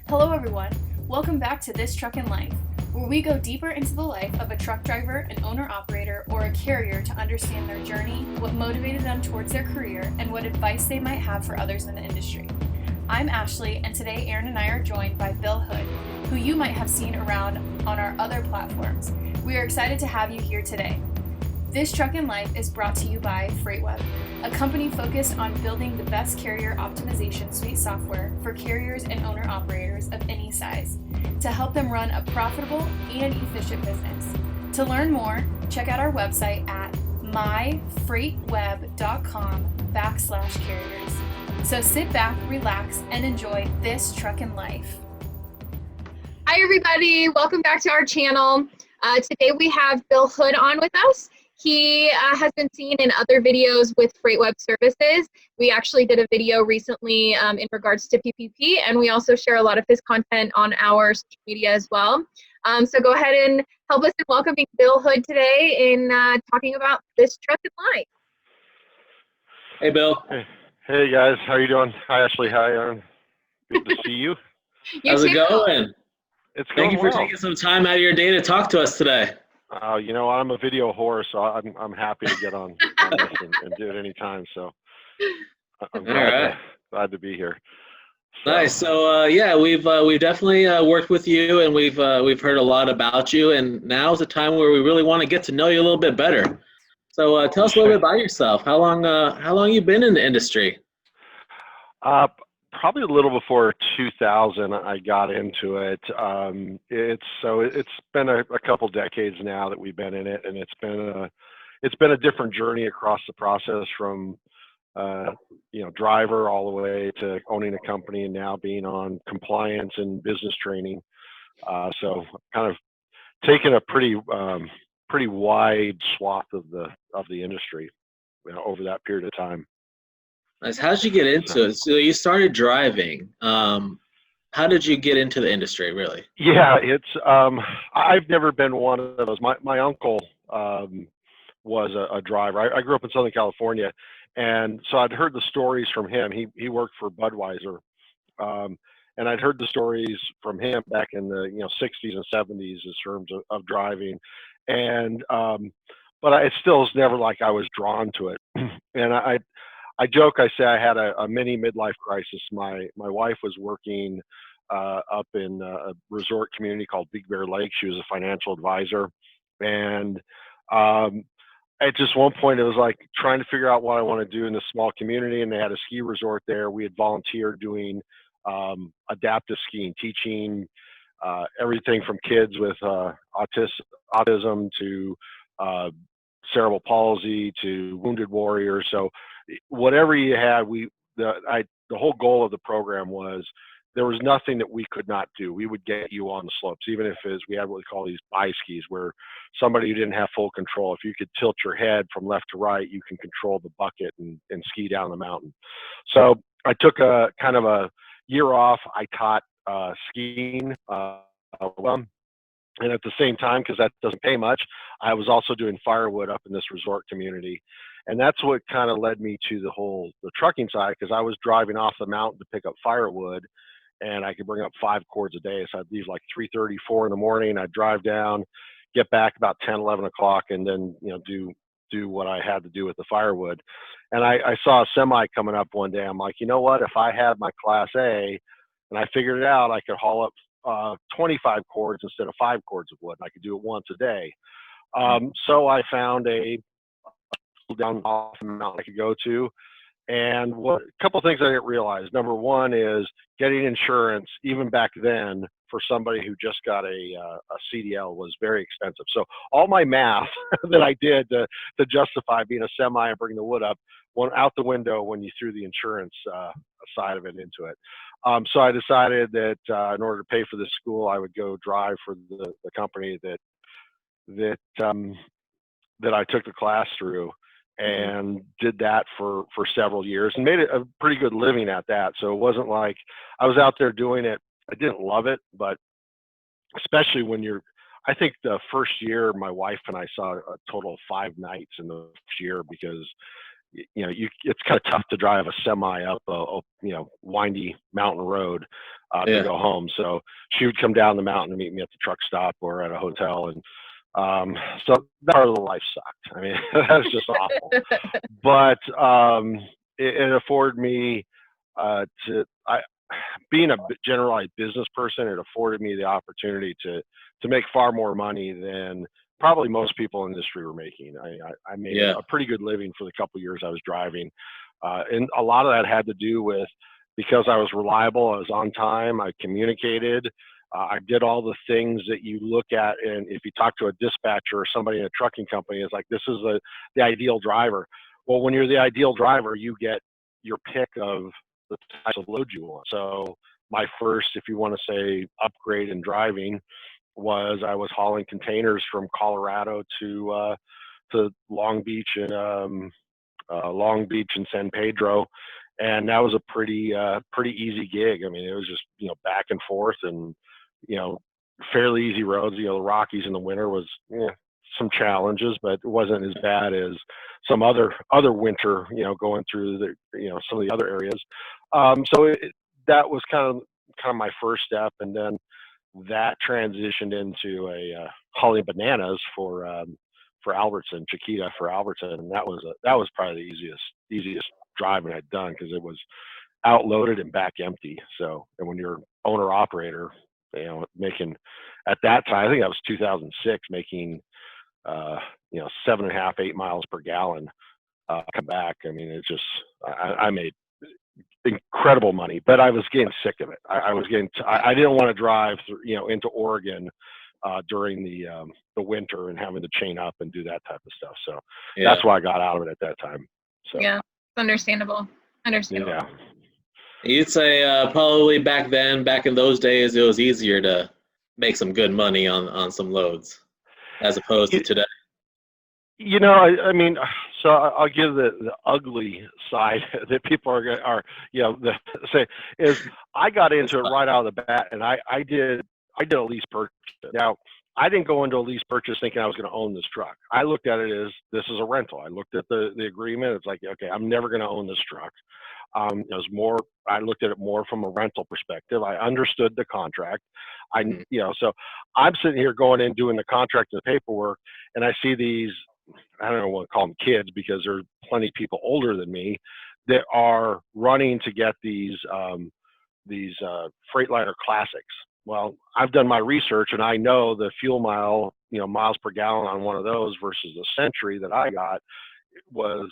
Hello everyone, welcome back to This Truckin Life, where we go deeper into the life of a truck driver, an owner-operator, or a carrier to understand their journey, what motivated them towards their career, and what advice they might have for others in the industry. I'm Ashley, and today Aaron and I are joined by Bill Hood, who you might have seen around on our other platforms. We are excited to have you here today. This Truckin Life is brought to you by FreightWeb, a company focused on building the best carrier optimization suite software for carriers and owner-operators of any size to help them run a profitable and efficient business. To learn more, check out our website at myfreightweb.com/carriers. So sit back, relax, and enjoy This Truckin Life. Hi everybody, welcome back to our channel. Today we have Bill Hood on with us. He has been seen in other videos with FreightWeb services. We actually did a video recently in regards to PPP, and we also share a lot of his content on our social media as well. So go ahead and help us in welcoming Bill Hood today in talking about This Truckin Life. Hey, Bill. Hey guys, how are you doing? Hi Ashley, hi Aaron. Good to see you. How's it going? It's going Thank you for well. taking some time out of your day to talk to us today. You know, I'm a video whore, so I'm happy to get on this and do it anytime. So I'm glad to be here. Nice. So yeah, we've definitely worked with you, and we've heard a lot about you, and now is the time where we really want to get to know you a little bit better. So tell us a little bit about yourself. How long you been in the industry? Probably a little before 2000, I got into it. It's been a couple decades now that we've been in it, and it's been a different journey across the process from driver all the way to owning a company and now being on compliance and business training. So kind of taken a pretty wide swath of the industry, over that period of time. Nice. How did you get into it? So you started driving. How did you get into the industry, really? Yeah, it's I've never been one of those. My uncle was a driver. I grew up in Southern California, and so I'd heard the stories from him. He worked for Budweiser, and I'd heard the stories from him back in the 60s and 70s in terms of driving, and but it still was never like I was drawn to it. And I joke, I say I had a mini midlife crisis. My wife was working up in a resort community called Big Bear Lake. She was a financial advisor. And at just one point, it was like trying to figure out what I want to do in this small community. And they had a ski resort there. We had volunteered doing adaptive skiing, teaching everything from kids with autism to cerebral palsy to wounded warriors. So whatever you had, the whole goal of the program was there was nothing that we could not do. We would get you on the slopes, even if we had what we call these bi-skis, where somebody who didn't have full control, if you could tilt your head from left to right, you can control the bucket and ski down the mountain. So I took a kind of a year off. I taught skiing. And at the same time, because that doesn't pay much, I was also doing firewood up in this resort community. And that's what kind of led me to the trucking side, because I was driving off the mountain to pick up firewood, and I could bring up 5 cords a day. So I'd leave like 3:30, 4 in the morning. I'd drive down, get back about 10, 11 o'clock, and then, do what I had to do with the firewood. And I saw a semi coming up one day. I'm like, you know what? If I had my Class A and I figured it out, I could haul up 25 cords instead of 5 cords of wood. I could do it once a day. So I found a down off the mountain I could go to. And a couple of things I didn't realize. Number one is getting insurance, even back then, for somebody who just got a CDL was very expensive. So all my math that I did to justify being a semi and bring the wood up went out the window when you threw the insurance side of it into it. So I decided that in order to pay for this school, I would go drive for the company that I took the class through, and did that for several years and made it a pretty good living at that. So it wasn't like I was out there doing it. I didn't love it, but especially when I think the first year my wife and I saw a total of 5 nights in the first year, because it's kind of tough to drive a semi up a windy mountain road to go home. So she would come down the mountain and meet me at the truck stop or at a hotel, and so that part of the life sucked. I mean, that was just awful. But it afforded me being a generalized business person, it afforded me the opportunity to make far more money than probably most people in the industry were making. I made a pretty good living for the couple of years I was driving. And a lot of that had to do with, because I was reliable, I was on time, I communicated, I did all the things that you look at. And if you talk to a dispatcher or somebody in a trucking company, it's like, this is the ideal driver. Well, when you're the ideal driver, you get your pick of the types of load you want. So my first, if you want to say, upgrade in driving was I was hauling containers from Colorado to Long Beach and San Pedro, and that was a pretty easy gig. I mean, it was just back and forth and fairly easy roads. The Rockies in the winter was some challenges, but it wasn't as bad as some other winter going through some of the other areas. So that was kind of my first step, and then that transitioned into a hauling bananas for Albertson, Chiquita for Albertson, and that was probably the easiest driving I'd done, because it was outloaded and back empty. So, and when you're owner operator, making at that time, I think that was 2006, making 7.5, 8 miles per gallon come back. I mean, it's just I made incredible money, but I was getting sick of it. I didn't want to drive through, into Oregon during the winter and having to chain up and do that type of stuff. So that's why I got out of it at that time. So yeah, understandable. Yeah. You'd say probably back in those days, it was easier to make some good money on some loads as opposed to today. I mean, so I'll give the ugly side that people are say is I got into it right out of the bat, and I did a lease purchase. Now, I didn't go into a lease purchase thinking I was going to own this truck. I looked at it as this is a rental. I looked at the agreement. It's like, okay, I'm never going to own this truck. It was more, I looked at it more from a rental perspective. I understood the contract. So I'm sitting here going in doing the contract and the paperwork, and I see these, I don't know what to call them, kids, because there's plenty of people older than me that are running to get these Freightliner Classics. Well, I've done my research, and I know the fuel miles per gallon on one of those versus the Century that I got was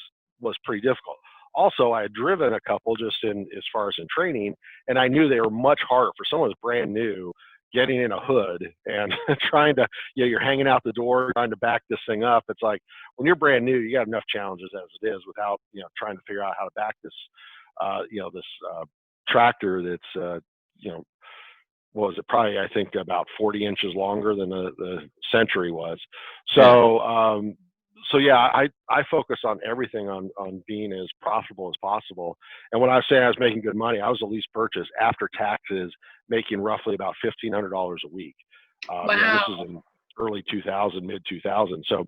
pretty difficult. Also, I had driven a couple just as far as in training, and I knew they were much harder for someone who's brand new, getting in a hood and trying to, you're hanging out the door, trying to back this thing up. It's like, when you're brand new, you got enough challenges as it is without, trying to figure out how to back this, this tractor that's, what was it, probably, I think, about 40 inches longer than the Century was. So, I focus on everything on being as profitable as possible. And when I was saying I was making good money, I was a lease purchase after taxes, making roughly about $1,500 a week. Wow. This is in early 2000, mid 2000. So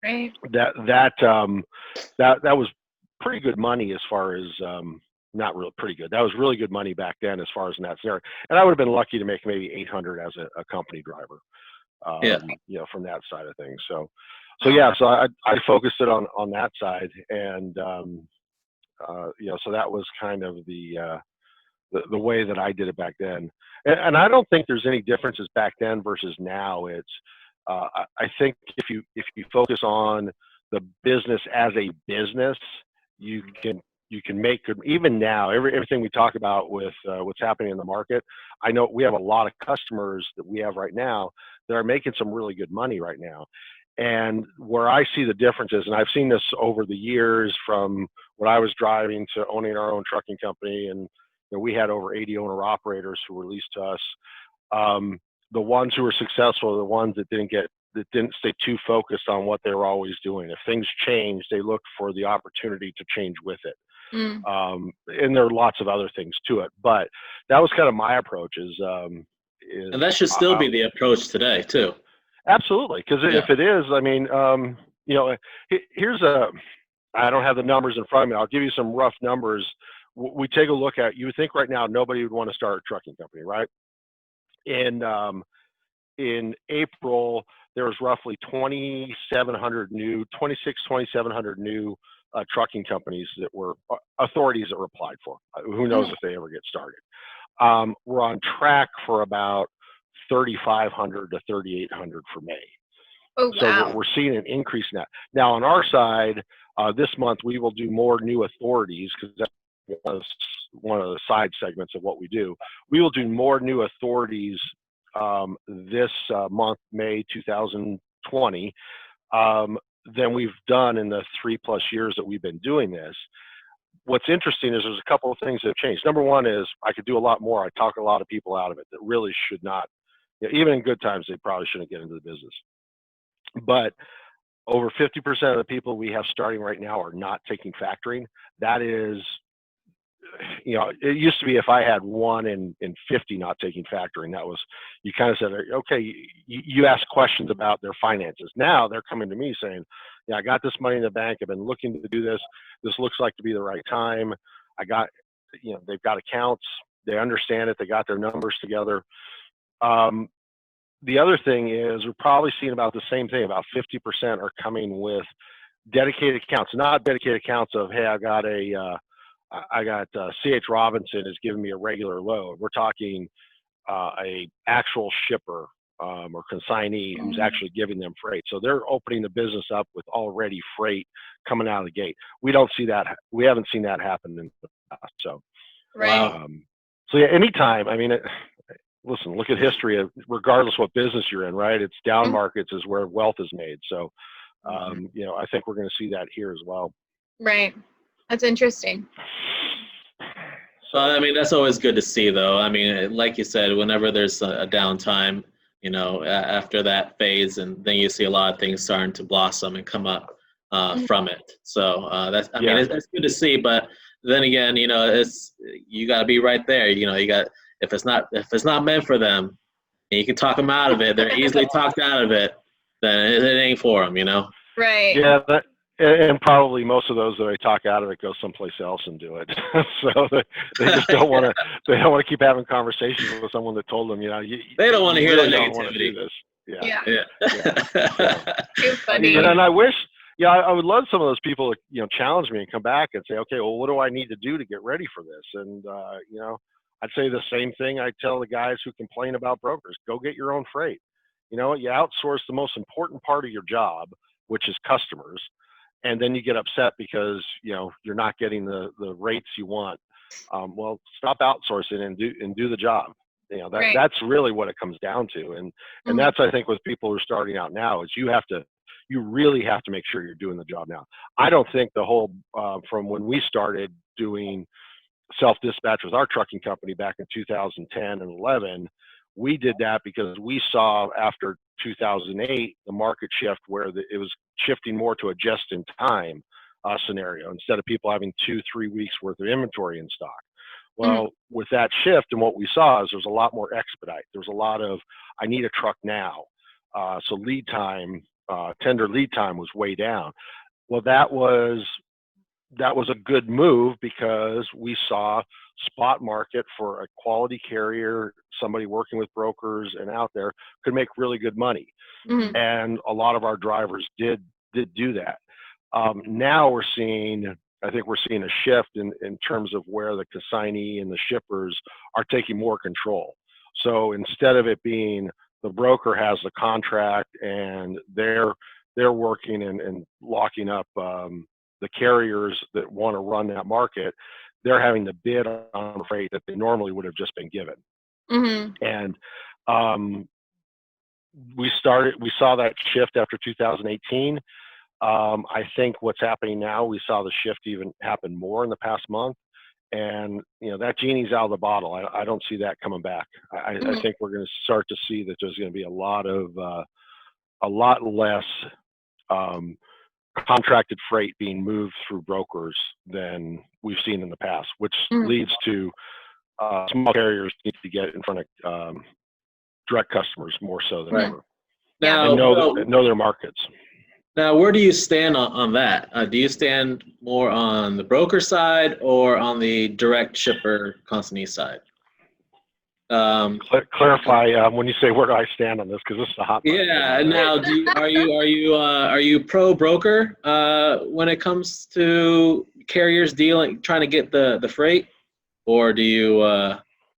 right. that was pretty good money as far as, not real pretty good. That was really good money back then as far as in that scenario. And I would have been lucky to make maybe 800 as a company driver, from that side of things. So I focused it on that side, and so that was kind of the way that I did it back then. And I don't think there's any differences back then versus now. It's I think if you focus on the business as a business, you can make good. Even now, everything we talk about with what's happening in the market, I know we have a lot of customers that we have right now that are making some really good money right now. And where I see the differences, and I've seen this over the years from when I was driving to owning our own trucking company, and we had over 80 owner operators who were leased to us. The ones who were successful are the ones that didn't stay too focused on what they were always doing. If things changed, they looked for the opportunity to change with it. And there are lots of other things to it, but that was kind of my approach. And that should still be the approach today too. Absolutely, because if it is, I mean, here's I don't have the numbers in front of me. I'll give you some rough numbers. We take a look at, you would think right now nobody would want to start a trucking company, right? In April, there was roughly 2,700 new trucking companies that were authorities that were applied for. Who knows if they ever get started. We're on track for about 3,500 to 3,800 for May. Oh, wow. So we're seeing an increase in that. Now on our side, this month we will do more new authorities, because that's one of the side segments of what we do. We will do more new authorities this month, May 2020, than we've done in the 3+ years that we've been doing this. What's interesting is there's a couple of things that have changed. Number one is I could do a lot more. I talk a lot of people out of it that really should not, even in good times, they probably shouldn't get into the business. But over 50% of the people we have starting right now are not taking factoring. That is, it used to be if I had 1 in 50 not taking factoring, that was, you kind of said, okay, you ask questions about their finances. Now they're coming to me saying, yeah, I got this money in the bank. I've been looking to do this. This looks like to be the right time. They've got accounts. They understand it. They got their numbers together. The other thing is we're probably seeing about the same thing. About 50% are coming with dedicated accounts, not dedicated accounts of, hey, I got C.H. Robinson is giving me a regular load. We're talking a actual shipper or consignee who's actually giving them freight. So they're opening the business up with already freight coming out of the gate. We don't see that. We haven't seen that happen in the past. So, Right. So yeah, anytime. I mean, listen, look at history. Regardless what business you're in, right? It's down markets is where wealth is made. So, I think we're going to see that here as well. Right. That's interesting. So, I mean, that's always good to see, though. I mean, like you said, whenever there's a downtime, after that phase, and then you see a lot of things starting to blossom and come up from it. So that's, I mean, it's good to see. But then again, you got to be right there. If it's not meant for them, and you can talk them out of it, they're easily talked out of it. Then it ain't for them, Right. Yeah. And probably most of those that I talk out of it go someplace else and do it. So they just don't want to. They don't want to keep having conversations with someone that told them, they don't want to hear really that don't want to do negativity. this. Too funny. And I wish, I would love some of those people to, challenge me and come back and say, okay, well, what do I need to do to get ready for this? And I'd say the same thing I tell the guys who complain about brokers: go get your own freight. You outsource the most important part of your job, which is customers. And then you get upset because you're not getting the rates you want. Well, stop outsourcing and do the job. That's really what it comes down to. And that's, I think, with people who are starting out now, is you really have to make sure you're doing the job now. I don't think the whole from when we started doing self-dispatch with our trucking company back in 2010 and 11, we did that because we saw after 2008 the market shift where it was shifting more to a just-in-time scenario instead of people having 2-3 weeks worth of inventory in stock. Well, with that shift, and what we saw is there was a lot more expedite. There was a lot of, I need a truck now. So lead time, tender lead time was way down. Well, that was a good move because we saw spot market for a quality carrier, somebody working with brokers and out there, could make really good money. And a lot of our drivers did do that. Now I think we're seeing a shift in terms of where the consignee and the shippers are taking more control. So instead of it being the broker has the contract and they're working and locking up the carriers that want to run that market, they're having to bid on freight that they normally would have just been given. And we saw that shift after 2018. I think what's happening now, we saw the shift even happen more in the past month. And, that genie's out of the bottle. I don't see that coming back. I think we're going to start to see that there's going to be a lot less contracted freight being moved through brokers than we've seen in the past, which leads to small carriers need to get in front of direct customers more so than ever. Now, and know their markets. Now, where do you stand on that? Do you stand more on the broker side or on the direct shipper consignee side? Clarify when you say where do I stand on this, because this is a hot button. Yeah. Now, are you pro broker when it comes to carriers trying to get the freight, or do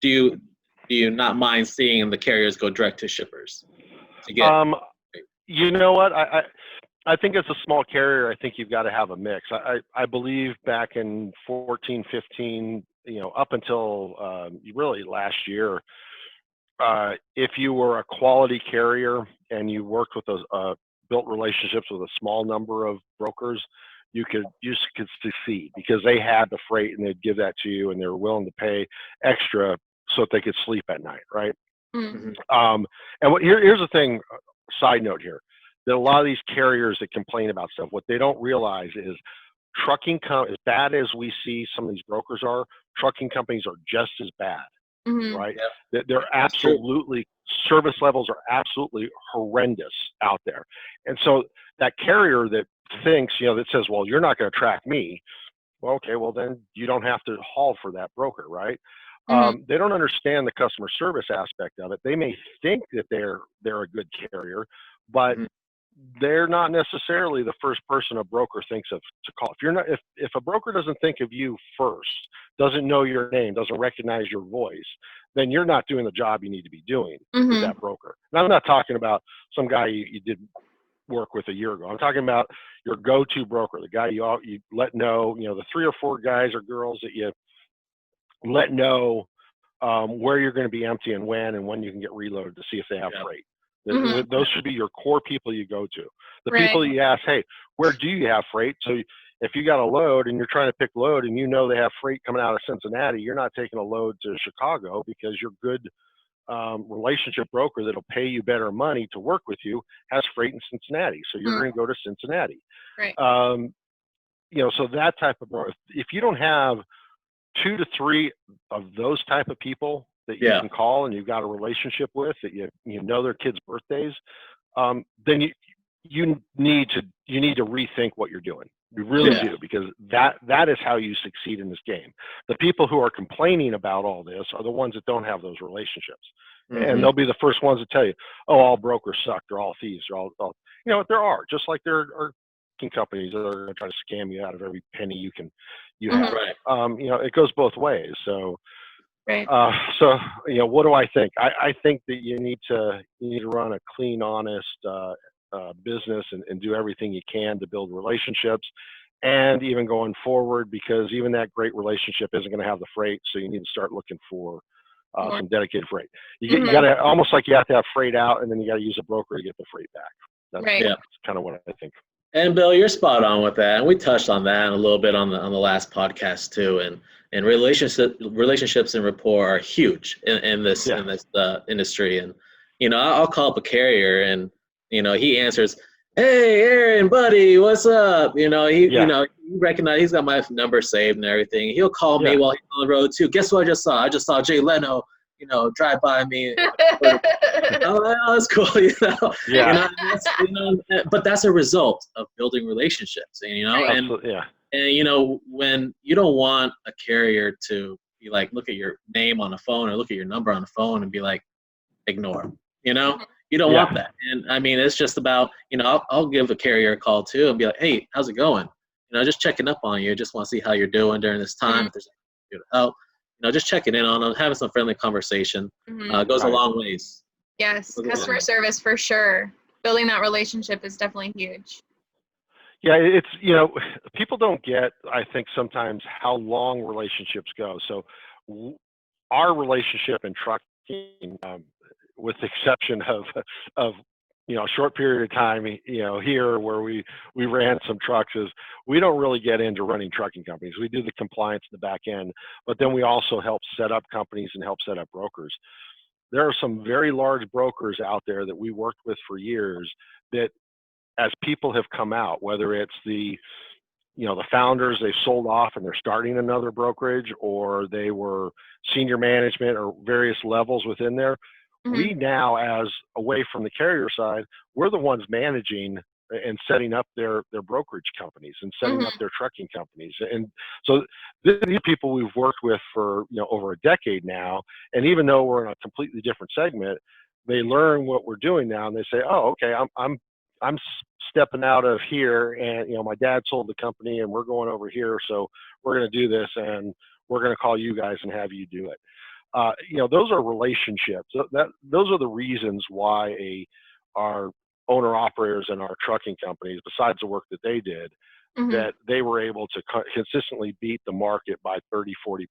you not mind seeing the carriers go direct to shippers to get? You know what? I think as a small carrier, I think you've got to have a mix. I believe back in 14, 15, up until really last year, if you were a quality carrier and you worked with those built relationships with a small number of brokers, you could succeed because they had the freight and they'd give that to you and they were willing to pay extra so that they could sleep at night, right? Mm-hmm. And here's the thing, side note here, that a lot of these carriers that complain about stuff, what they don't realize is as bad as we see some of these brokers are, trucking companies are just as bad. Mm-hmm. Right? Yep. They're absolutely, service levels are absolutely horrendous out there. And so that carrier that thinks, that says, well, you're not going to track me. Well, okay, well then you don't have to haul for that broker, right? Mm-hmm. They don't understand the customer service aspect of it. They may think that they're a good carrier, but they're not necessarily the first person a broker thinks of to call. If a broker doesn't think of you first, doesn't know your name, doesn't recognize your voice, then you're not doing the job you need to be doing with that broker. And I'm not talking about some guy you did work with a year ago. I'm talking about your go-to broker, the guy you let know, the 3 or 4 guys or girls that you let know where you're going to be empty and when you can get reloaded to see if they have freight. Those should be your core people you go to. The people you ask, hey, where do you have freight? So if you got a load and you're trying to pick load and they have freight coming out of Cincinnati, you're not taking a load to Chicago because your good relationship broker that'll pay you better money to work with you has freight in Cincinnati. So you're going to go to Cincinnati. Right. So that type of broker, if you don't have 2 to 3 of those type of people that you can call and you've got a relationship with, that you know their kids' birthdays, then you need to rethink what you're doing. You really do, because that is how you succeed in this game. The people who are complaining about all this are the ones that don't have those relationships, and they'll be the first ones to tell you, "Oh, all brokers suck. They're all thieves. They're all." There are, just like there are companies that are going to try to scam you out of every penny you have. Right. It goes both ways. So. Right. What do I think? I think that you need to run a clean, honest business and do everything you can to build relationships, and even going forward, because even that great relationship isn't going to have the freight, so you need to start looking for some dedicated freight. You got to, almost like you have to have freight out, and then you got to use a broker to get the freight back. That's kind of what I think. And Bill, you're spot on with that, and we touched on that a little bit on the last podcast too. And relationships and rapport are huge in this industry. And I'll call up a carrier, and he answers, "Hey, Aaron, buddy, what's up?" He recognize, he's got my number saved and everything. He'll call me while he's on the road too. Guess what I just saw? I just saw Jay Leno, drive by me. Oh, that's cool. But that's a result of building relationships, and when you don't want a carrier to be like, look at your name on the phone or look at your number on the phone and be like, ignore. You don't want that. And I mean, it's just about, I'll give a carrier a call too and be like, hey, how's it going? Just checking up on you. Just want to see how you're doing during this time. If there's anything to help, just checking in on them, having some friendly conversation goes a long ways. Yes, customer service for sure. Building that relationship is definitely huge. Yeah, it's, people don't get, I think, sometimes how long relationships go. So our relationship in trucking, with the exception of a short period of time, here where we ran some trucks, is we don't really get into running trucking companies. We do the compliance in the back end, but then we also help set up companies and help set up brokers. There are some very large brokers out there that we worked with for years that, as people have come out, whether it's the founders, they sold off and they're starting another brokerage, or they were senior management or various levels within there. We now, as away from the carrier side, we're the ones managing and setting up their brokerage companies and setting up their trucking companies. And so these people we've worked with for over a decade now, and even though we're in a completely different segment, they learn what we're doing now, and they say, oh, okay, I'm stepping out of here, and my dad sold the company and we're going over here, so we're going to do this, and we're going to call you guys and have you do it. Those are relationships. Those are the reasons why our owner operators in our trucking companies, besides the work that they did, that they were able to consistently beat the market by 30-40%.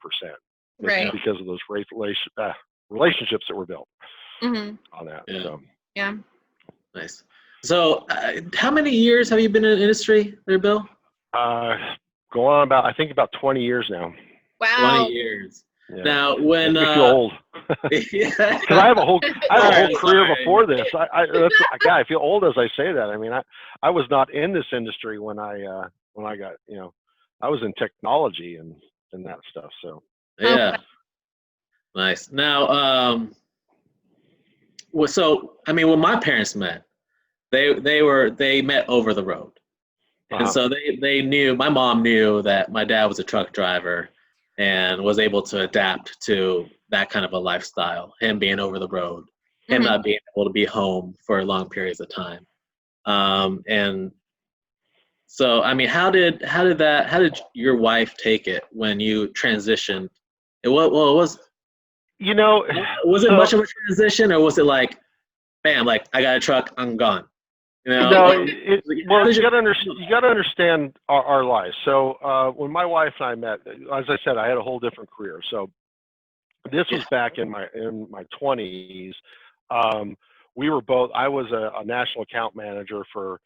Right. Because of those relationships that were built on that. Yeah. So. Yeah. Nice. So how many years have you been in the industry there, Bill? Go on about 20 years now. Wow. 20 years. Yeah. Now, when I feel old, because I have a whole career before this. I feel old as I say that. I mean, I was not in this industry when I got, I was in technology and that stuff. So yeah, nice. Now, so I mean, when my parents met, they met over the road, and so they knew. My mom knew that my dad was a truck driver, and was able to adapt to that kind of a lifestyle, him being over the road, him not being able to be home for long periods of time. And so, I mean, how did your wife take it when you transitioned? Was it much of a transition, or was it like, bam, like I got a truck, I'm gone? No, you got to understand our lives. So when my wife and I met, as I said, I had a whole different career. So this was back in my 20s. We were both. I was a national account manager for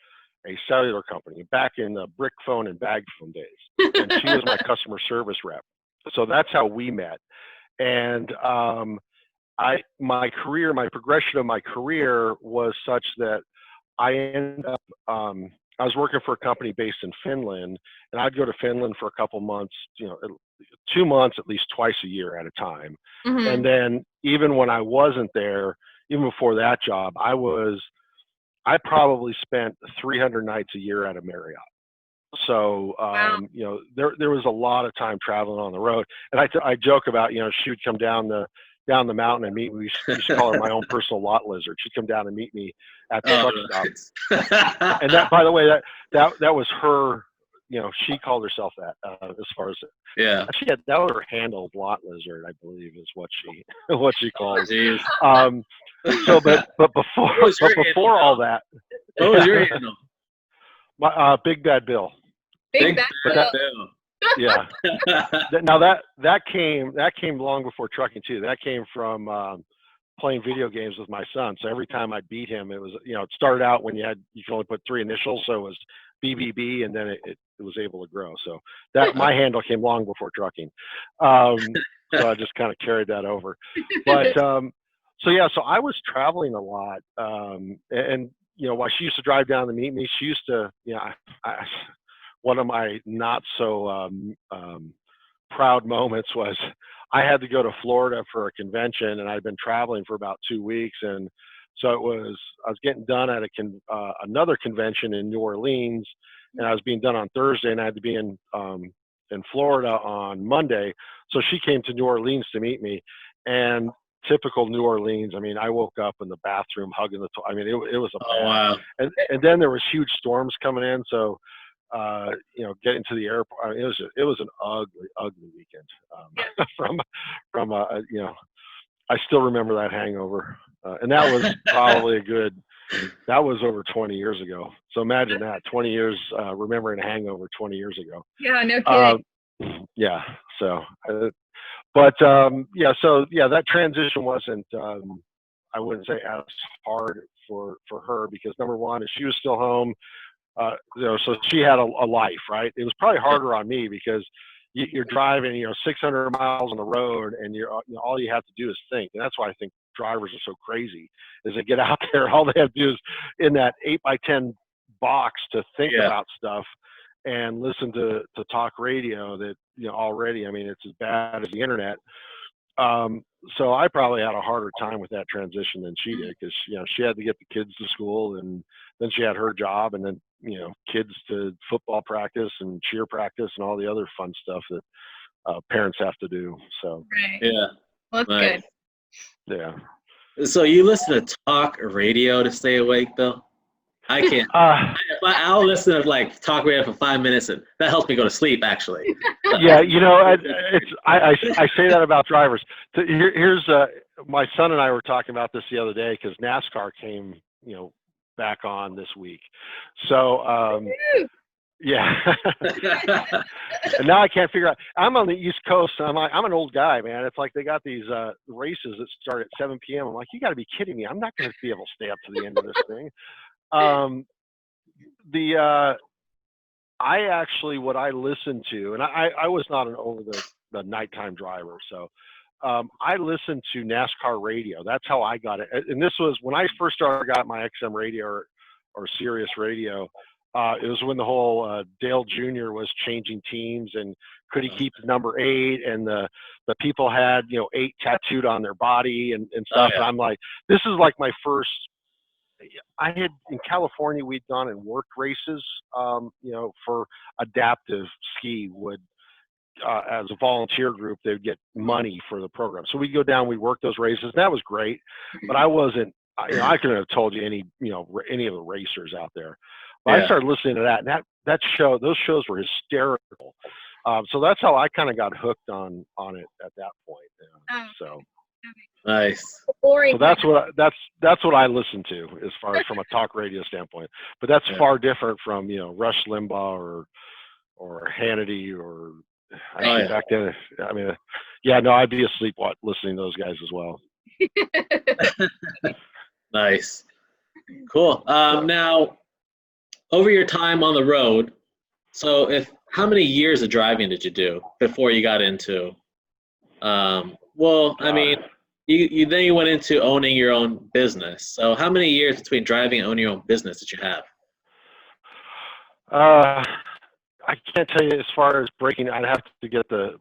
a cellular company back in the brick phone and bag phone days, and she was my customer service rep. So that's how we met. And my progression of my career was such that I ended up, I was working for a company based in Finland, and I'd go to Finland for a couple months, 2 months, at least twice a year at a time. And then even when I wasn't there, even before that job, I probably spent 300 nights a year at a Marriott. So, there was a lot of time traveling on the road. And I joke about, she would come down the mountain and meet me. We used to call her my own personal lot lizard. She'd come down and meet me at the truck stop. And that, by the way, that was her, she called herself that, as far as, that was her handle, lot lizard, I believe is what she called it. But before all that, what was your handle? My Big Bad Bill. Big Bad Bill. Yeah. Now that came long before trucking too. That came from playing video games with my son. So every time I beat him, it was it started out when you could only put 3 initials, so it was BBB, and then it was able to grow. So that my handle came long before trucking. So I just kind of carried that over. But so I was traveling a lot, and while she used to drive down to meet me, she used to one of my not so proud moments was I had to go to Florida for a convention, and I'd been traveling for about 2 weeks, and so I was getting done at another convention in New Orleans, and I was being done on Thursday, and I had to be in Florida on Monday. So she came to New Orleans to meet me, and typical New Orleans. I mean, I woke up in the bathroom hugging I mean, it was a bad. Wow. And then there was huge storms coming in, so getting to the airport, I mean, it was an ugly weekend. From I still remember that hangover, and that was probably that was over 20 years ago. So imagine that, 20 years remembering a hangover 20 years ago. Yeah, no kidding. Yeah. So, that transition wasn't, I wouldn't say as hard for her, because number one is she was still home. So she had a life, right? It was probably harder on me because you're driving, 600 miles on the road, and all you have to do is think. And that's why I think drivers are so crazy, is they get out there, all they have to do is in that 8x10 box to think about stuff and listen to talk radio that, already, I mean, it's as bad as the internet. so I probably had a harder time with that transition than she did, because she had to get the kids to school, and then she had her job, and then kids to football practice and cheer practice and all the other fun stuff that parents have to do. So Right. Yeah. Well, that's Nice. good. yeah. So you listen to talk radio to stay awake, Bill? I can't. I'll listen to like talk radio for 5 minutes, and that helps me go to sleep. Actually. Yeah, I say that about drivers. Here's my son and I were talking about this the other day, because NASCAR came back on this week. So yeah. And now I can't figure out. I'm on the East Coast, and I'm an old guy, man. It's like they got these races that start at 7 p.m. I'm like, you got to be kidding me. I'm not going to be able to stay up to the end of this thing. I actually, what I listen to, and I was not an over the nighttime driver, so I listened to NASCAR radio. That's how I got it. And this was when I first got my XM radio or Sirius radio. It was when the whole Dale Jr. was changing teams, and could he keep number 8? And the people had 8 tattooed on their body and stuff. Oh, yeah. And I'm like, this is like my first. I had in California, we'd gone and worked races, for adaptive ski as a volunteer group, they would get money for the program. So we'd go down, we'd work those races, and that was great. But I wasn't, I couldn't have told you any of the racers out there. But Yeah. I started listening to that, and those shows were hysterical. So that's how I kind of got hooked on it at that point. So. Nice. Boring. So that's what I listen to as far as from a talk radio standpoint. But that's far different from Rush Limbaugh or Hannity or back then. I mean, I'd be asleep listening to those guys as well. Nice. Cool. Now, over your time on the road, so how many years of driving did you do before you got into? Well, I mean. You went into owning your own business. So how many years between driving and owning your own business did you have? I can't tell you as far as breaking. I'd have to get the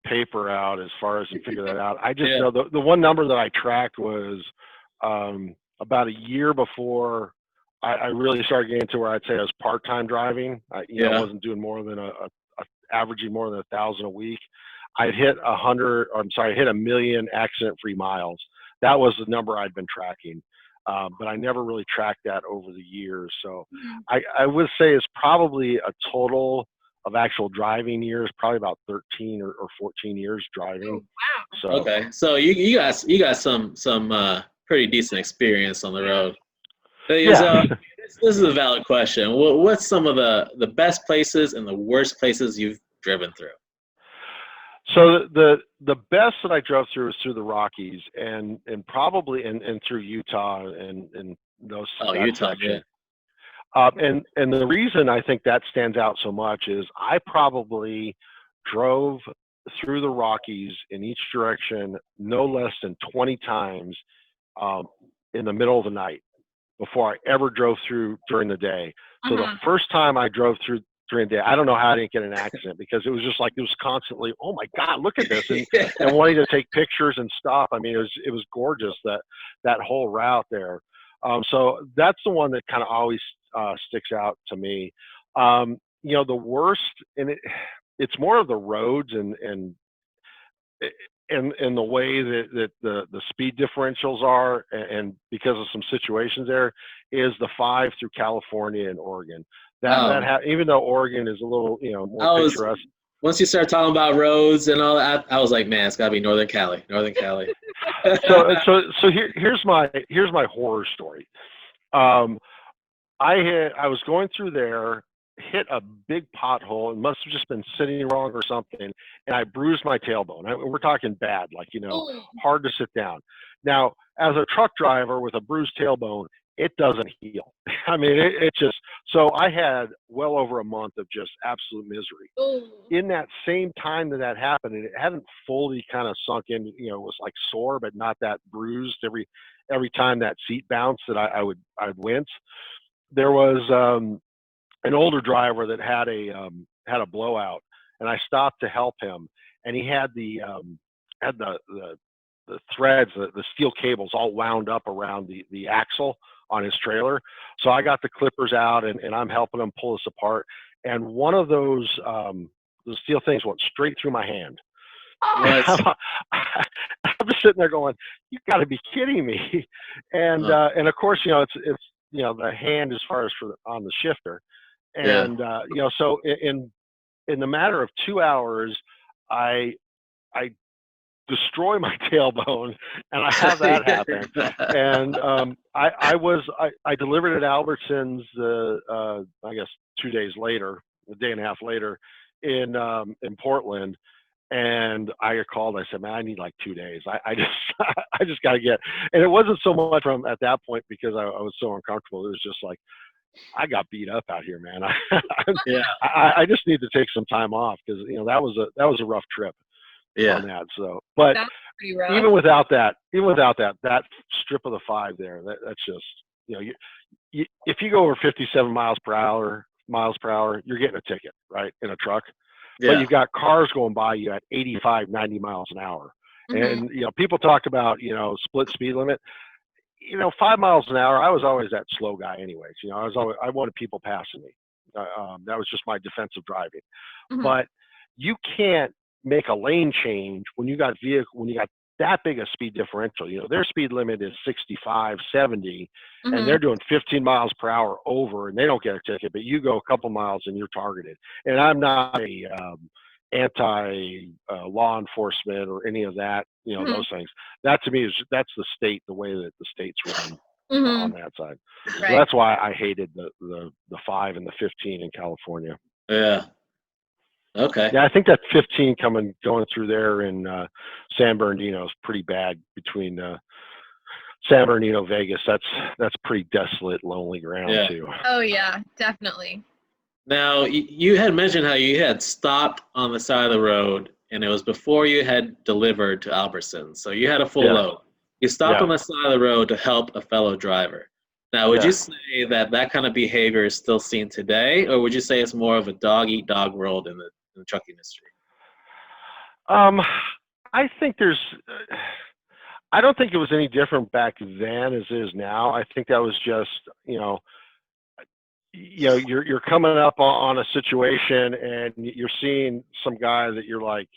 paper out as far as and figure that out. I just know the one number that I tracked was about a year before I really started getting to where I'd say I was part-time driving. I wasn't doing more than averaging more than 1,000 a week. I'd hit 1 million accident-free miles. That was the number I'd been tracking, but I never really tracked that over the years. So I would say it's probably a total of actual driving years, probably about 13 or 14 years driving. Oh, wow. So, okay, so you got some pretty decent experience on the road. Yeah. This is a valid question. What's some of the best places and the worst places you've driven through? So the best that I drove through was through the Rockies and probably and through Utah and those. Utah, section. And the reason I think that stands out so much is I probably drove through the Rockies in each direction no less than 20 times in the middle of the night before I ever drove through during the day. So the first time I drove through during the day, I don't know how I didn't get an accident, because it was just like, it was constantly, oh my God, look at this, and wanting to take pictures and stuff. I mean, it was gorgeous, that whole route there. So that's the one that kind of always sticks out to me. The worst, and it's more of the roads and the way that the speed differentials are, and because of some situations there, is the 5 through California and Oregon. Even though Oregon is a little more picturesque. Once you start talking about roads and all that, I was like, man, it's got to be Northern Cali. So here's my horror story. I was going through there, hit a big pothole, and must have just been sitting wrong or something, and I bruised my tailbone. We're talking bad, hard to sit down. Now, as a truck driver with a bruised tailbone, it doesn't heal. I mean, it just, so I had well over a month of just absolute misery. In that same time that happened, and it hadn't fully kind of sunk in, it was like sore, but not that bruised. Every time that seat bounced that I'd wince. There was an older driver that had a blowout, and I stopped to help him, and he had the had the threads, the steel cables all wound up around the axle on his trailer. So I got the clippers out and I'm helping him pull this apart. And one of those steel things went straight through my hand. What? I'm just sitting there going, "You got to be kidding me!" And of course, it's the hand as far as on the shifter, and so in the matter of 2 hours, I destroy my tailbone, and I have that happen. And I delivered at Albertsons, I guess 2 days later, a day and a half later, in Portland. And I got called. I said, "Man, I need like 2 days. I just I just got to get." And it wasn't so much from at that point because I was so uncomfortable. It was just like I got beat up out here, man. I just need to take some time off because that was a rough trip on that. So, but That's pretty rough. even without that, that strip of the 5 there, that's just if you go over 57 miles per hour, you're getting a ticket, right, in a truck. But you've got cars going by you at 85, 90 miles an hour. And, people talk about, split speed limit. 5 miles an hour, I was always that slow guy anyways. I wanted people passing me. That was just my defensive driving. But you can't make a lane change when you got that big a speed differential. Their speed limit is 65, 70, and they're doing 15 miles per hour over, and they don't get a ticket, but you go a couple miles and you're targeted. And I'm not a anti law enforcement or any of that, those things. That to me that's the way that the states run on that side. Right. So that's why I hated the 5 and the 15 in California. Yeah. Okay. Yeah, I think that 15 going through there in San Bernardino is pretty bad between San Bernardino, Vegas. That's pretty desolate, lonely ground too. Oh yeah, definitely. Now you had mentioned how you had stopped on the side of the road, and it was before you had delivered to Albertsons. So you had a full load. You stopped on the side of the road to help a fellow driver. Now, would you say that kind of behavior is still seen today, or would you say it's more of a dog-eat-dog world in the truck industry? I think I don't think it was any different back then as it is now. I think that was just, you're coming up on a situation and you're seeing some guy that you're like,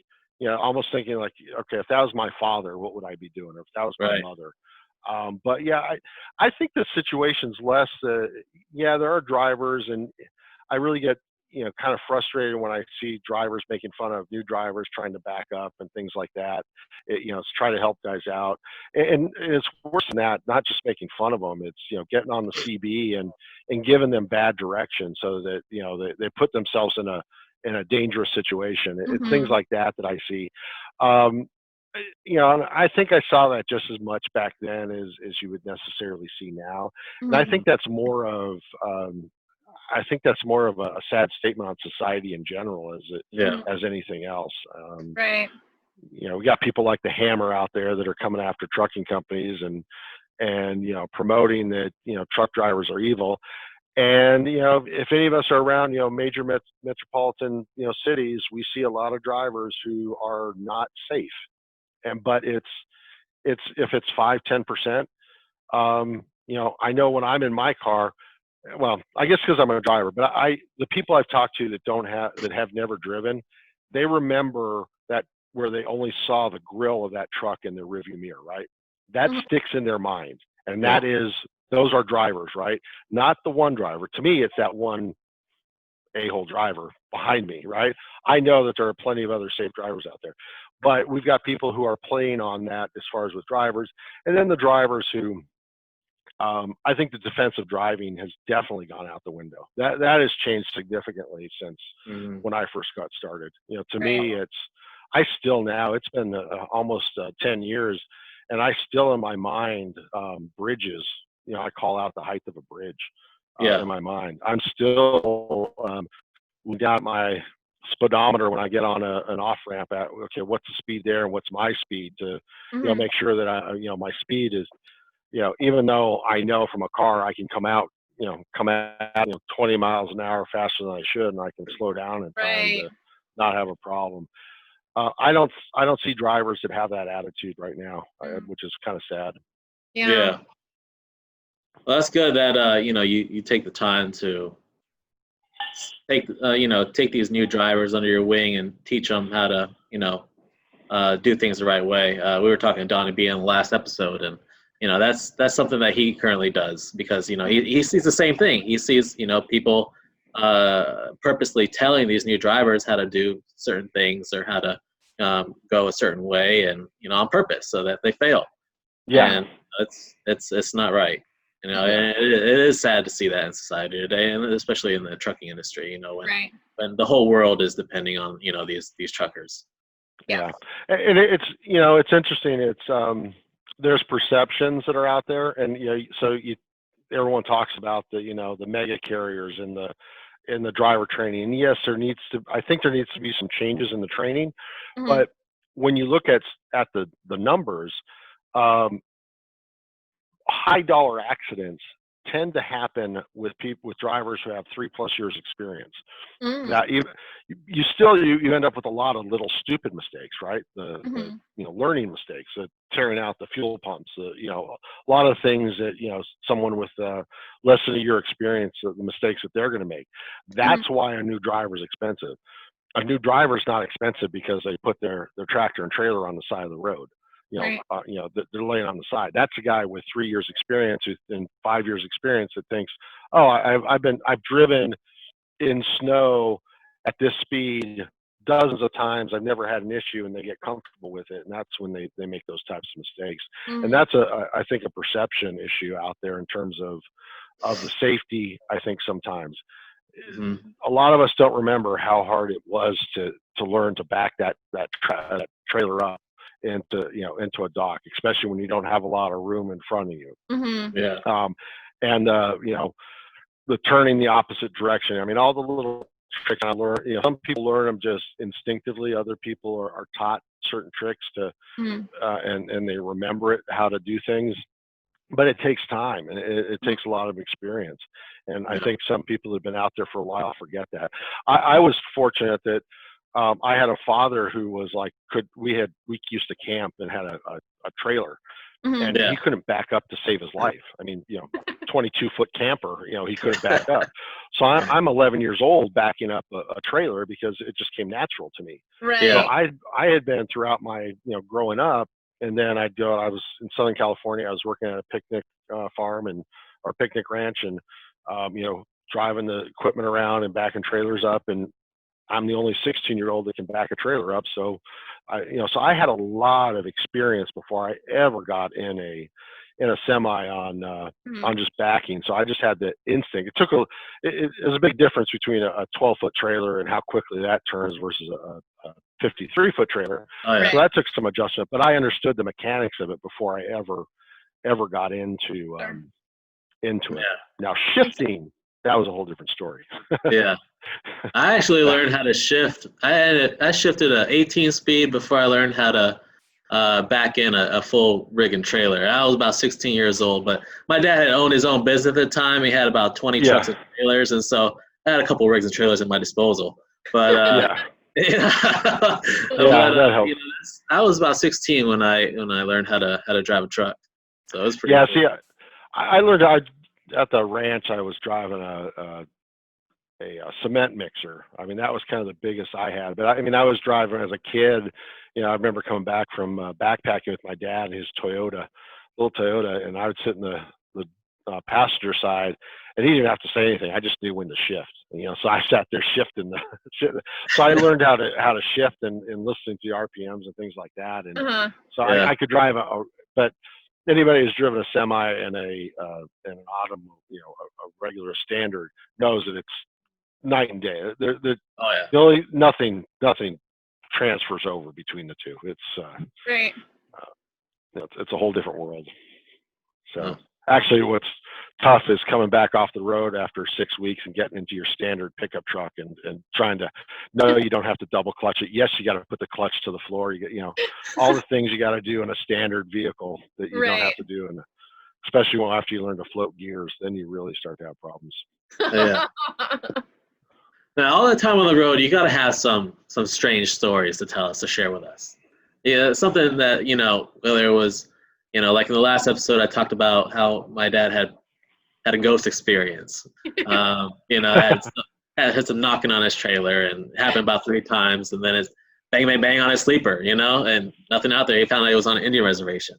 almost thinking like, okay, if that was my father, what would I be doing? Or if that was my mother. But I think the situation's less, there are drivers, and I really get, kind of frustrated when I see drivers making fun of new drivers trying to back up and things like that. It's trying to help guys out. And it's worse than that, not just making fun of them. It's, getting on the CB and giving them bad direction so that, they put themselves in a dangerous situation. It's things like that I see. And I think I saw that just as much back then as you would necessarily see now. And I think that's more of, a sad statement on society in general as anything else. Right. We got people like the Hammer out there that are coming after trucking companies and promoting that, truck drivers are evil. And, if any of us are around, major metropolitan, cities, we see a lot of drivers who are not safe. But it's if it's 5-10%, I know when I'm in my car, well, I guess because I'm a driver, but the people I've talked to that have never driven, they remember that where they only saw the grill of that truck in their rearview mirror, right? That sticks in their mind, and those are drivers, right? Not the one driver. To me, it's that one a-hole driver behind me, right? I know that there are plenty of other safe drivers out there, but we've got people who are playing on that as far as with drivers, and then the drivers who. I think the defensive driving has definitely gone out the window. That has changed significantly since when I first got started. To me, it's been almost 10 years, and I still in my mind bridges. I call out the height of a bridge in my mind. I'm still got my speedometer when I get on an off ramp at okay, what's the speed there and what's my speed to make sure that my speed is. Even though I know from a car I can come out 20 miles an hour faster than I should, and I can slow down and not have a problem. I don't see drivers that have that attitude right now, which is kind of sad. Yeah. Well, that's good that you take the time to take these new drivers under your wing and teach them how to do things the right way. We were talking to Donnie B in the last episode, and that's something that he currently does because he sees the same thing. He sees people purposely telling these new drivers how to do certain things or how to go a certain way, and on purpose so that they fail. Yeah, And it's not right. Yeah. And it is sad to see that in society today, and especially in the trucking industry. When the whole world is depending on these truckers. Yeah, and it's interesting. It's there's perceptions that are out there, and everyone talks about the mega carriers and the driver training. And yes, I think there needs to be some changes in the training, but when you look at the numbers, high dollar accidents tend to happen with drivers who have 3+ years experience. Now you end up with a lot of little stupid mistakes, right? The learning mistakes, tearing out the fuel pumps, a lot of things that someone with less than a year experience, the mistakes that they're going to make. That's why a new driver is expensive. A new driver is not expensive because they put their tractor and trailer on the side of the road. They're laying on the side. That's a guy with 3 years experience and 5 years experience that thinks, oh, I've driven in snow at this speed dozens of times. I've never had an issue, and they get comfortable with it. And that's when they make those types of mistakes. And that's I think a perception issue out there in terms of the safety. I think sometimes a lot of us don't remember how hard it was to learn to back that trailer up into a dock, especially when you don't have a lot of room in front of you. The turning the opposite direction. I mean, all the little tricks I learned. Some people learn them just instinctively. Other people are taught certain tricks and they remember it, how to do things. But it takes time, and it takes a lot of experience. And I think some people who've been out there for a while forget that. I was fortunate that I had a father who was like, we used to camp and had a trailer, and he couldn't back up to save his life. I mean, 22-foot camper, he couldn't back up. So I'm 11 years old backing up a trailer because it just came natural to me. Right. So I had been throughout my, growing up, and then I was in Southern California. I was working at a picnic farm or picnic ranch, and driving the equipment around and backing trailers up, and I'm the only 16-year-old that can back a trailer up. So I had a lot of experience before I ever got in a semi on just backing. So I just had the instinct. It was a big difference between a 12-foot trailer and how quickly that turns versus a 53-foot trailer. So that took some adjustment, but I understood the mechanics of it before I ever got into it. Now shifting, that was a whole different story. I actually learned how to shift. I shifted a 18 speed before I learned how to back in a full rig and trailer. I was about 16 years old, but my dad had owned his own business at the time. He had about 20 trucks and trailers, and so I had a couple rigs and trailers at my disposal. But that helped. I was about 16 when I learned how to drive a truck. So it was pretty cool. See, I learned at the ranch. I was driving a cement mixer. I mean, that was kind of the biggest I had. But I was driving as a kid. I remember coming back from backpacking with my dad, his little Toyota, and I would sit in the passenger side, and he didn't have to say anything. I just knew when to shift. So I sat there shifting So I learned how to shift and listening to the RPMs and things like that. And I could drive but anybody who's driven a semi and an automobile, a regular standard, knows that it's night and day. Nothing transfers over between the two. It's it's a whole different world. So actually, what's tough is coming back off the road after 6 weeks and getting into your standard pickup truck and trying to. No, you don't have to double clutch it. Yes, you got to put the clutch to the floor. You get all the things you got to do in a standard vehicle that you don't have to do, and especially after you learn to float gears, then you really start to have problems. Now, all the time on the road, you got to have some strange stories to tell us, to share with us. Yeah, something that, whether it was, like in the last episode, I talked about how my dad had a ghost experience. Had some knocking on his trailer, and it happened about 3 times, and then it's bang, bang, bang on his sleeper, and nothing out there. He found out he was on an Indian reservation.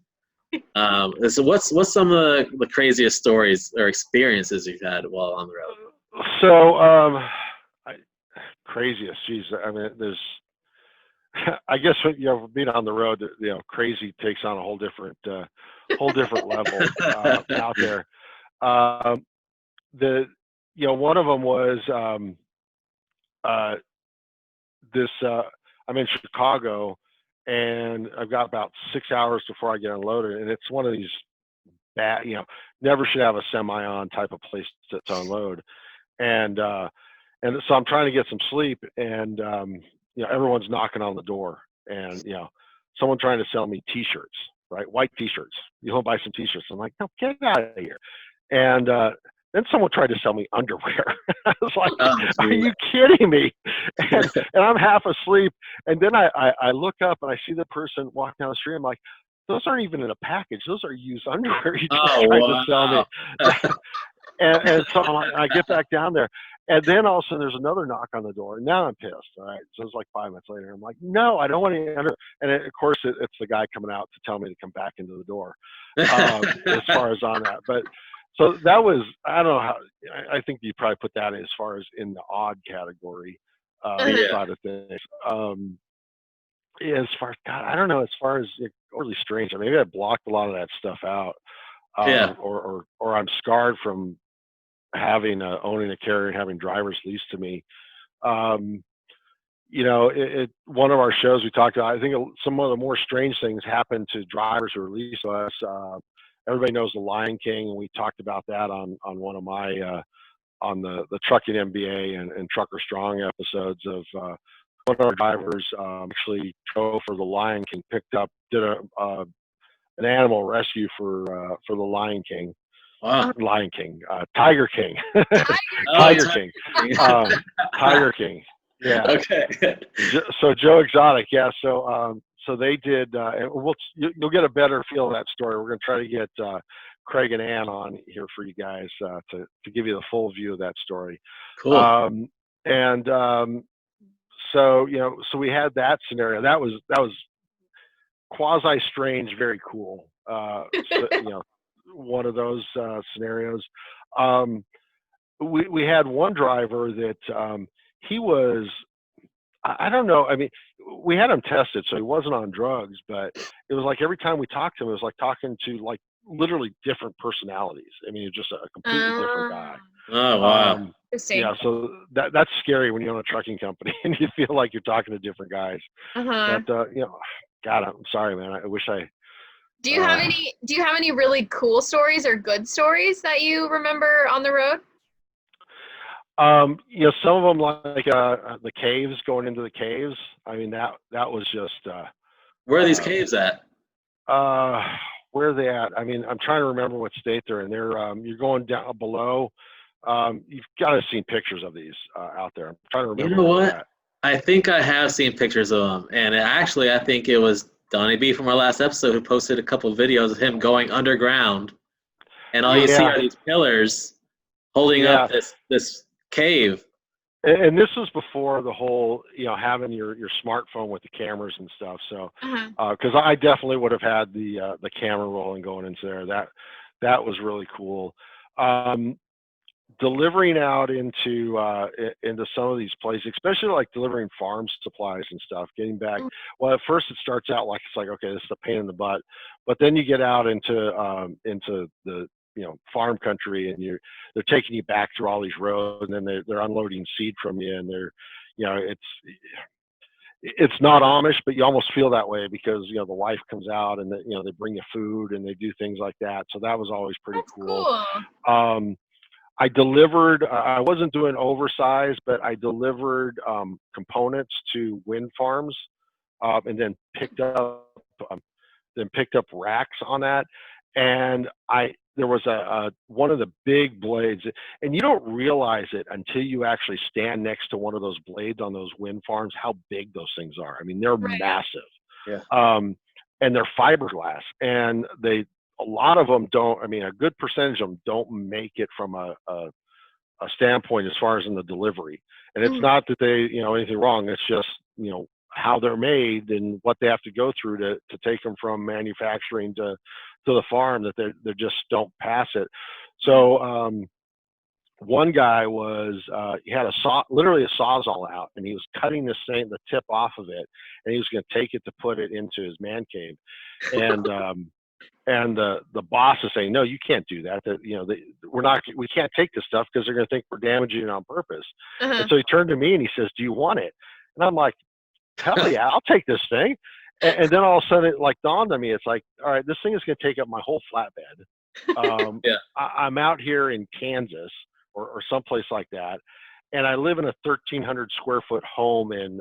So what's some of the craziest stories or experiences you've had while on the road? So, craziest, geez, I mean, there's, I guess, being on the road, crazy takes on a whole different level out there. One of them was this. I'm in Chicago, and I've got about 6 hours before I get unloaded, and it's one of these bad, never should have a semi on type of place to unload, and so I'm trying to get some sleep, and everyone's knocking on the door, and someone trying to sell me T-shirts, right? White T-shirts. You want to buy some T-shirts? I'm like, no, get out of here. And then someone tried to sell me underwear. I was like, are you kidding me? And I'm half asleep. And then I look up and I see the person walking down the street. I'm like, those aren't even in a package. Those are used underwear. You just tried to sell me. and so I get back down there. And then all of a sudden there's another knock on the door. And now I'm pissed. All right. So it's like 5 minutes later. I'm like, no, I don't want to enter. And of course it's the guy coming out to tell me to come back into the door as far as on that. But so that was, I don't know how, I think you probably put that as far as in the odd category side of things. As far as, God, I don't know, as far as really strange. Maybe I blocked a lot of that stuff out. Or I'm scarred from having owning a carrier and having drivers leased to me. One of our shows we talked about, I think some of the more strange things happened to drivers who are leased to us. Everybody knows the Lion King, and we talked about that on one of my on the Trucking MBA and Trucker Strong episodes of one of our drivers actually drove for the Lion King, did an animal rescue for the Lion King. Wow. Lion King, Tiger King, Tiger King, Tiger King. Yeah. Okay. So Joe Exotic, yeah. So they did, and you'll get a better feel of that story. We're going to try to get Craig and Ann on here for you guys to give you the full view of that story. Cool. So so we had that scenario. That was quasi strange, very cool. One of those scenarios. We had one driver that he was, I don't know. I mean, we had him tested, so he wasn't on drugs, but it was like every time we talked to him, it was like talking to like literally different personalities. I mean, just a completely different guy. Oh, wow. Yeah, so that's scary when you own a trucking company and you feel like you're talking to different guys. But God, I'm sorry, man. I wish I. Do you have any really cool stories or good stories that you remember on the road? Some of them like the caves, going into the caves. I mean, that was just. Where are these caves at? Where are they at? I mean, I'm trying to remember what state they're in. You're going down below. You've got to have seen pictures of these out there. I'm trying to remember. You know what? I think I have seen pictures of them, and actually, I think it was Donnie B from our last episode who posted a couple of videos of him going underground, and all you see are these pillars holding up this cave. And this was before the whole, having your smartphone with the cameras and stuff. So, because I definitely would have had the camera rolling going into there. That was really cool. Delivering out into some of these places, especially like delivering farm supplies and stuff, getting back. Well, at first it starts out like it's like, okay, this is a pain in the butt, but then you get out into the farm country, and they're taking you back through all these roads, and then they're unloading seed from you, and they're it's not Amish, but you almost feel that way because the wife comes out and they bring you food and they do things like that. So that was always pretty cool. I delivered, I wasn't doing oversized, but I delivered components to wind farms, and then picked up racks on that. and there was one of the big blades, and you don't realize it until you actually stand next to one of those blades on those wind farms, how big those things are. I mean, they're Right. massive. Yeah. And they're fiberglass, and a lot of them don't. I mean, a good percentage of them don't make it from a standpoint as far as in the delivery. And it's not that they, anything wrong. It's just, how they're made and what they have to go through to take them from manufacturing to the farm, that they just don't pass it. So one guy he had literally a sawzall out, and he was cutting the tip off of it, and he was going to take it to put it into his man cave. And and the boss is saying, no, you can't do that. We can't take this stuff because they're going to think we're damaging it on purpose. And so he turned to me and he says, do you want it? And I'm like, hell yeah, I'll take this thing. And then all of a sudden it like dawned on me. It's like, all right, this thing is going to take up my whole flatbed. Yeah. I'm out here in Kansas or someplace like that. And I live in a 1,300 square foot home in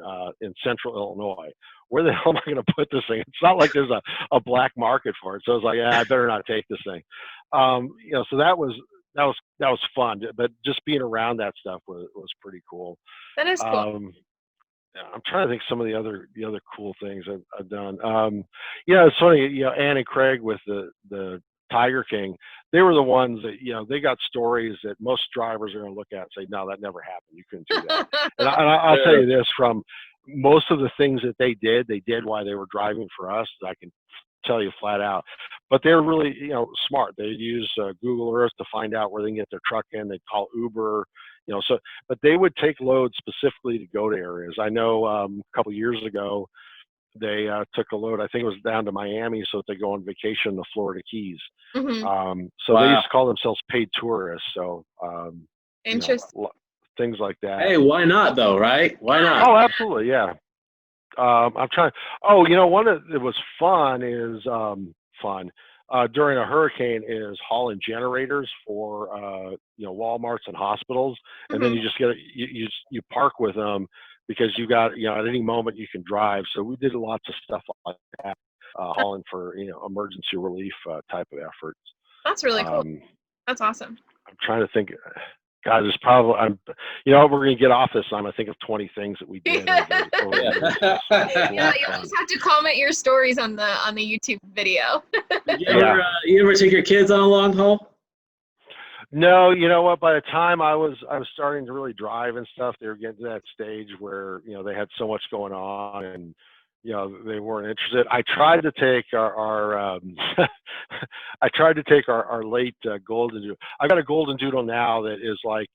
central Illinois. Where the hell am I going to put this thing? It's not like there's a black market for it. So I was like, yeah, I better not take this thing. So that was fun. But just being around that stuff was pretty cool. That is cool. I'm trying to think some of the other cool things I've done. It's funny. Ann and Craig with the Tiger King, they were the ones that they got stories that most drivers are going to look at and say, no, that never happened. You couldn't do that. and I'll tell you this, from most of the things that they did while they were driving for us, I can tell you flat out. But they're really smart. They use Google Earth to find out where they can get their truck in. They call Uber. But they would take loads specifically to go to areas. I know a couple of years ago, they took a load, I think it was down to Miami, so that they go on vacation in the Florida Keys. So They used to call themselves paid tourists. So Interesting. Things like that. Hey, why not though, right? Why not? Oh, absolutely, yeah. I'm trying. Oh, one that was fun is during a hurricane is hauling generators for Walmarts and hospitals, and then you just you park with them because you got at any moment you can drive. So we did lots of stuff like that, hauling for emergency relief type of efforts. That's really cool. That's awesome. I'm trying to think. God, there's probably we're going to get off this time. I think of 20 things that we did. Yeah, you always have to comment your stories on the YouTube video. You ever take your kids on a long haul? No, you know what? By the time I was starting to really drive and stuff, they were getting to that stage where they had so much going on, and they weren't interested. I tried to take our late golden doodle. I got a golden doodle now that is like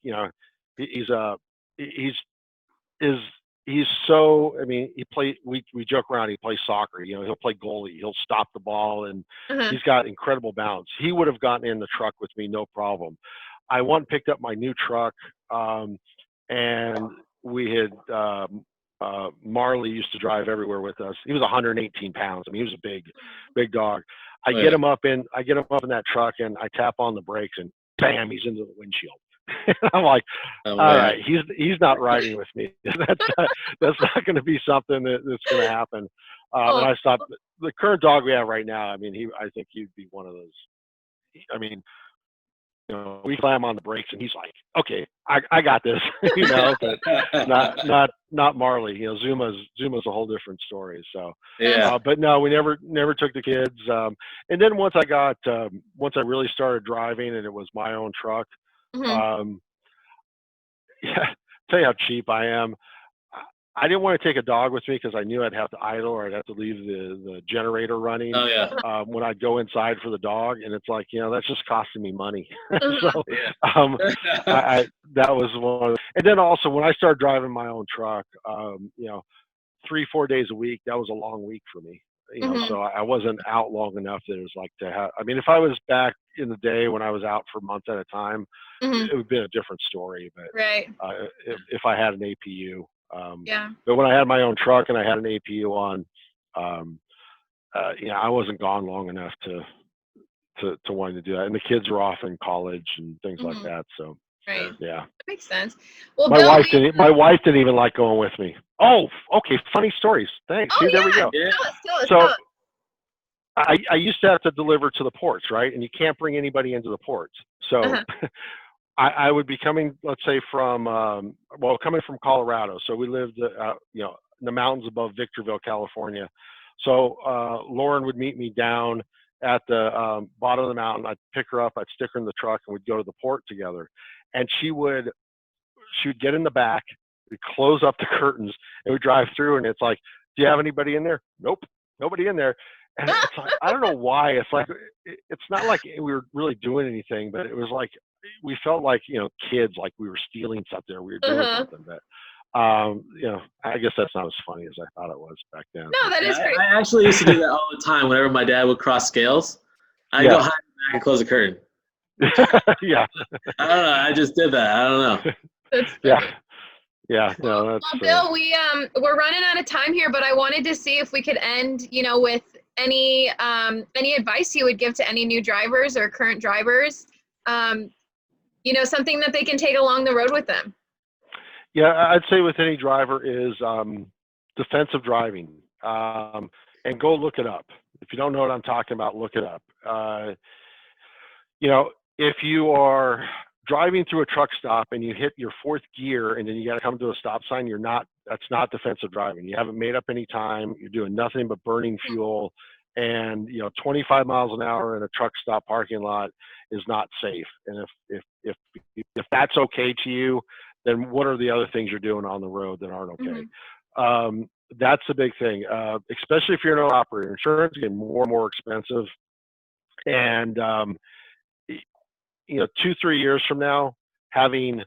he's so, I mean, we joke around, he plays soccer, he'll play goalie, he'll stop the ball, and he's got incredible balance. He would have gotten in the truck with me, no problem. I picked up my new truck, and we had, Marley used to drive everywhere with us. He was 118 pounds. I mean, he was a big dog. I get him up in that truck, and I tap on the brakes, and bam, he's into the windshield. I'm like, all right, he's not riding with me. That's not going to be something that's going to happen. And I stopped. The current dog we have right now, I mean, I think he'd be one of those. I mean, we slam on the brakes, and he's like, okay, I got this, but not Marley. Zuma's a whole different story. So, but no, we never took the kids. And then once I really started driving, and it was my own truck. Tell you how cheap I am. I didn't want to take a dog with me because I knew I'd have to idle, or I'd have to leave the generator running when I'd go inside for the dog, and it's like, that's just costing me money. So that was one. And then also when I started driving my own truck, 3-4 days a week, that was a long week for me. So I wasn't out long enough that it was like to have. I mean, if I was back in the day when I was out for months at a time, it would be a different story. But if I had an APU. But when I had my own truck and I had an APU on, I wasn't gone long enough to wanting to do that. And the kids were off in college and things like that. So that makes sense. Well, my wife didn't even like going with me. Oh, okay, funny stories. Thanks. See, there we go. Tell us. I used to have to deliver to the ports, right? And you can't bring anybody into the ports. So I would be coming, let's say from, coming from Colorado. So we lived, in the mountains above Victorville, California. So Lauren would meet me down at the bottom of the mountain. I'd pick her up, I'd stick her in the truck, and we'd go to the port together. And she would get in the back, we'd close up the curtains, and we'd drive through, and it's like, do you have anybody in there? Nope, nobody in there. And it's like, I don't know why. It's like, it's not like we were really doing anything, but it was like, we felt like, kids, like we were stealing something, or we were doing something that, I guess that's not as funny as I thought it was back then. No, that is great. I actually used to do that all the time. Whenever my dad would cross scales, I'd go hide in the back and close the curtain. Yeah. I don't know. I just did that. I don't know. That's Yeah. No, that's Bill, we're running out of time here, but I wanted to see if we could end, with any advice you would give to any new drivers or current drivers, something that they can take along the road with them. Yeah, I'd say with any driver is defensive driving, and go look it up. If you don't know what I'm talking about, look it up. If you are driving through a truck stop and you hit your fourth gear and then you got to come to a stop sign, that's not defensive driving. You haven't made up any time. You're doing nothing but burning fuel, and 25 miles an hour in a truck stop parking lot is not safe. And if that's okay to you, then what are the other things you're doing on the road that aren't okay? Mm-hmm. That's the big thing, especially if you're an owner operator. Insurance is getting more and more expensive, and 2-3 years from now, having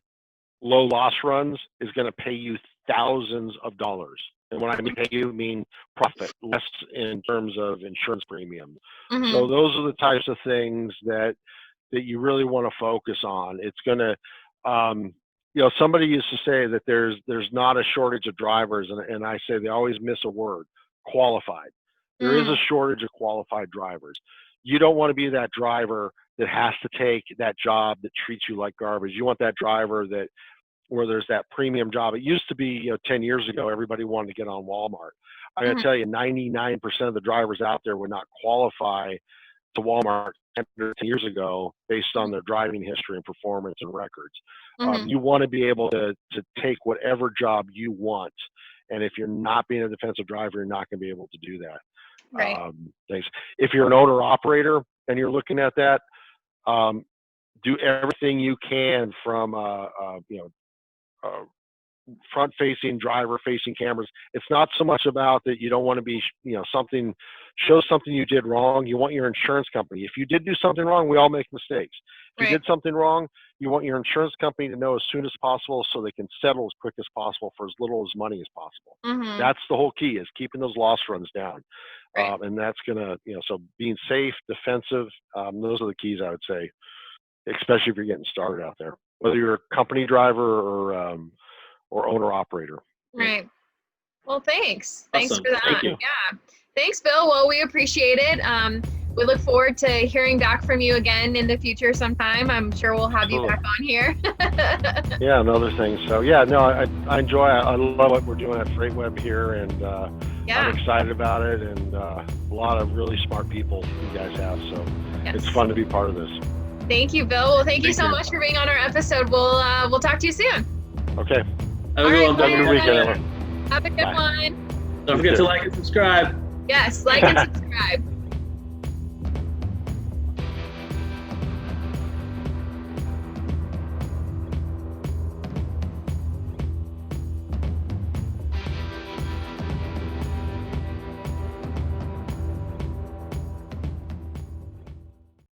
low loss runs is going to pay you thousands of dollars. And when I mean pay you, I mean profit, less in terms of insurance premium. Mm-hmm. So those are the types of things that you really want to focus on. It's going to, somebody used to say that there's not a shortage of drivers, and I say they always miss a word: qualified. There is a shortage of qualified drivers. You don't want to be that driver that has to take that job that treats you like garbage. You want that driver where there's that premium job. It used to be, 10 years ago, everybody wanted to get on Walmart. I gotta tell you, 99% of the drivers out there would not qualify to Walmart 10 years ago based on their driving history and performance and records. You want to be able to take whatever job you want. And if you're not being a defensive driver, you're not going to be able to do that. Right. Thanks. If you're an owner operator and you're looking at that, do everything you can from front-facing, driver-facing cameras. It's not so much about that you don't want to be, show something you did wrong. You want your insurance company. If you did do something wrong, we all make mistakes. If you did something wrong, you want your insurance company to know as soon as possible so they can settle as quick as possible for as little as money as possible. Mm-hmm. That's the whole key, is keeping those loss runs down. Right. And that's going to, so being safe, defensive, those are the keys, I would say, especially if you're getting started out there, whether you're a company driver or owner operator. Right. Well, thanks. Awesome. Thanks for that. Thank you. Yeah. Thanks, Bill. Well, we appreciate it. We look forward to hearing back from you again in the future sometime. I'm sure we'll have you back on here. Yeah, and other things. So yeah, no, I enjoy it. I love what we're doing at FreightWeb here, and I'm excited about it, and a lot of really smart people you guys have. So it's fun to be part of this. Thank you, Bill. Well, thank you so much for being on our episode. We'll talk to you soon. Okay. Have a good weekend. Have a good one. Don't forget to like and subscribe. Yes, like and subscribe.